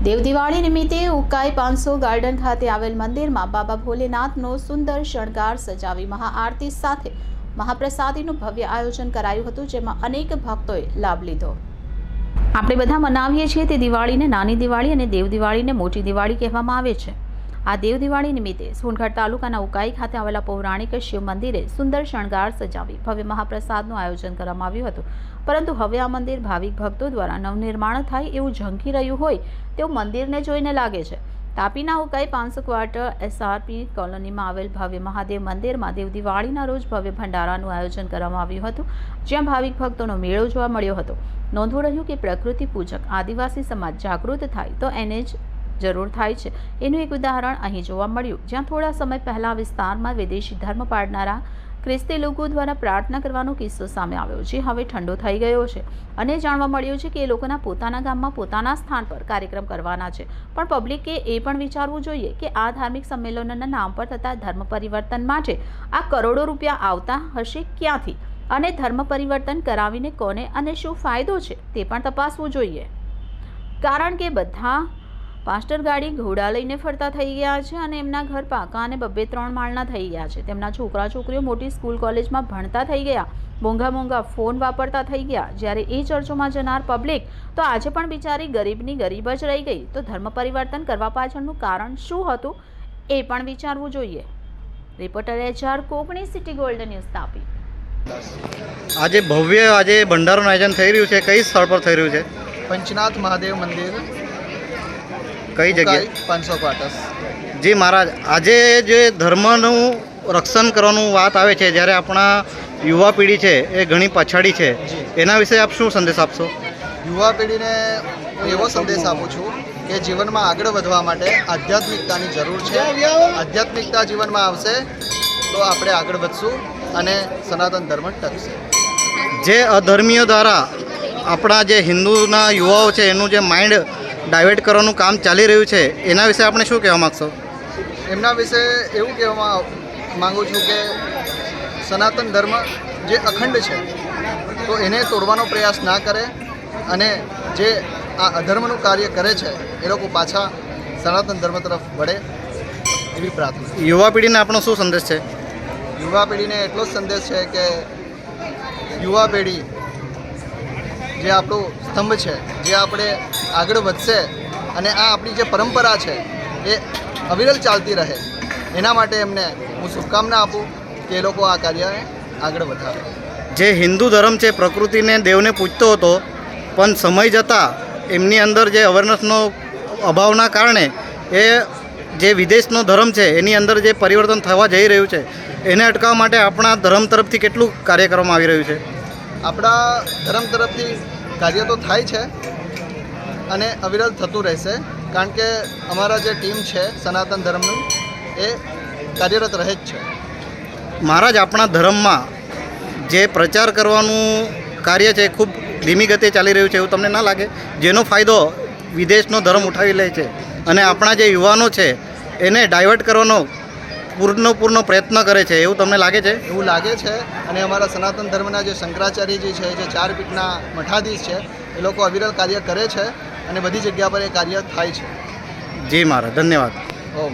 દેવ દિવાળી નિમિત્તે ઉકાઈ 500 ગાર્ડન ખાતે આવેલ મંદિરમાં બાબા ભોલેનાથનો સુંદર શણગાર સજાવી મહાઆરતી સાથે મહાપ્રસાદીનું ભવ્ય આયોજન કરાયું હતું, જેમાં અનેક ભક્તોએ લાભ લીધો। આપણે બધા મનાવીએ છીએ તે દિવાળીને નાની દિવાળી અને દેવ દિવાળીને મોટી દિવાળી કહેવામાં આવે છે। આ દેવ દિવાળી નિમિત્તે સોનગઢ તાલુકાના ઉકાઈ ખાતે આવેલા પૌરાણિક શિવ મંદિરે સુંદર શણગાર સજાવી ભવ્ય મહાપ્રસાદનું આયોજન કરવામાં આવ્યું હતું, પરંતુ હવે આ મંદિર ભાવિક ભક્તો દ્વારા નવનિર્માણ થાય એવું ઝંખી રહ્યું હોય તેવું મંદિરને જોઈને લાગે છે। તાપીના ઉકાઈ 500 ક્વાર્ટર SRP કોલોનીમાં આવેલ ભવ્ય મહાદેવ મંદિરમાં દેવ દિવાળીના રોજ ભવ્ય ભંડારાનું આયોજન કરવામાં આવ્યું હતું, જ્યાં ભાવિક ભક્તોનો મેળો જોવા મળ્યો હતો। નોંધવું રહ્યું કે પ્રકૃતિ પૂજક આદિવાસી સમાજ જાગૃત થાય તો એને જ જરૂર થાય છે, એનું એક ઉદાહરણ અહીં જોવા મળ્યું, જ્યાં થોડા સમય પહેલા વિસ્તારમાં વિદેશી ધર્મ પાળનારા ખ્રિસ્તી લોકો દ્વારા પ્રાર્થના કરવાનો કિસ્સો સામે આવ્યો, જે હવે ઠંડો થઈ ગયો છે અને જાણવા મળ્યું છે કે એ લોકોના પોતાના ગામમાં પોતાના સ્થાન પર કાર્યક્રમ કરવાના છે, પણ પબ્લિકે એ પણ વિચારવું જોઈએ કે આ ધાર્મિક સંમેલનોના નામ પર થતા ધર્મ પરિવર્તન માટે આ કરોડો રૂપિયા આવતા હશે ક્યાંથી અને ધર્મ પરિવર્તન કરાવીને કોને અને શું ફાયદો છે તે પણ તપાસવું જોઈએ, કારણ કે બધા પાસ્ટર ગાડી ઘોડા લઈને ફરતા થઈ ગયા છે અને એમના ઘર પાકા અને 2-3 માળના થઈ ગયા છે। તેમના છોકરા છોકરીઓ મોટી સ્કૂલ કોલેજમાં ભણતા થઈ ગયા, મોંઘા ફોન વાપરતા થઈ ગયા, જ્યારે એ ચર્ચોમાં જનાર પબ્લિક તો આજે પણ બિચારી ગરીબની ગરીબ જ રહી ગઈ। તો ધર્મ પરિવર્તન કરવા પાછળનું કારણ શું હતું એ પણ વિચારવું જોઈએ। Reporter HR Kokani city gold news Tapi. આજે ભંડારાનું આયોજન થઈ રહ્યું છે, કઈ સ્થળ પર થઈ રહ્યું છે? पंचनाथ महादेव मंदिर, કઈ જગ્યાએ? 500 क्वार्टर्स। જી મહારાજ, આજે જે ધર્મનું રક્ષણ કરવાનું વાત આવે છે, જ્યારે આપણા યુવા પેઢી છે એ ઘણી પછાડી છે, એના વિશે આપ શું સંદેશ આપશો? યુવા પેઢીને હું એવો સંદેશ આપું છું કે જીવનમાં આગળ વધવા માટે આધ્યાત્મિકતાની જરૂર છે। આધ્યાત્મિકતા જીવનમાં આવશે તો આપણે આગળ વધશું અને સનાતન ધર્મ ટકશે। જે અધર્મીઓ દ્વારા આપણા જે હિન્દુના યુવાઓ છે એનું જે માઇન્ડ ડાયવર્ટ કરવાનું કામ ચાલી રહ્યું છે, એના વિશે આપણે શું કહેવા માગશો? એમના વિશે એવું કહેવા માગું છું કે સનાતન ધર્મ જે અખંડ છે તો એને તોડવાનો પ્રયાસ ના કરે અને જે આ અધર્મનું કાર્ય કરે છે એ લોકો પાછા સનાતન ધર્મ તરફ વળે એવી પ્રાર્થના। યુવા પેઢીને આપણો શું સંદેશ છે? યુવા પેઢીને એટલો જ સંદેશ છે કે યુવા પેઢી જે આપણું સ્તંભ છે, જે આપણે આગળ વધશે અને આ આપણી જે પરંપરા છે એ અવિરલ ચાલતી રહે, એના માટે એમને હું શુભકામના આપું કે એ લોકો આ કાર્યને આગળ વધારે। જે હિન્દુ ધર્મ છે પ્રકૃતિને દેવને પૂજતો હતો, પણ સમય જતાં એમની અંદર જે અવેરનેસનો અભાવના કારણે એ જે વિદેશનો ધર્મ છે એની અંદર જે પરિવર્તન થવા જઈ રહ્યું છે, એને અટકાવવા માટે આપણા ધર્મ તરફથી કેટલું કાર્ય કરવામાં આવી રહ્યું છે? આપણા ધર્મ તરફથી કાર્ય તો થાય છે અને અવિરલ થતું રહેશે, કારણ કે અમારા જે ટીમ છે સનાતન ધર્મનું એ કાર્યરત રહે જ છે। મહારાજ, આપણા ધર્મમાં જે પ્રચાર કરવાનું કાર્ય છે ખૂબ ધીમી ગતિએ ચાલી રહ્યું છે, એવું તમને ના લાગે? જેનો ફાયદો વિદેશનો ધર્મ ઉઠાવી લે છે અને આપણા જે યુવાનો છે એને ડાયવર્ટ કરવાનો પૂર્ણ પ્રયત્ન કરે છે, એવું તમને લાગે છે? એવું લાગે છે અને અમારા સનાતન ધર્મના જે શંકરાચાર્યજી છે, જે 4 પીઠના મઠાધીશ છે, એ લોકો અવિરલ કાર્ય કરે છે અને બધી જગ્યા પર એ કાર્ય થાય છે। જી મહારાજ, ધન્યવાદ। ઓમ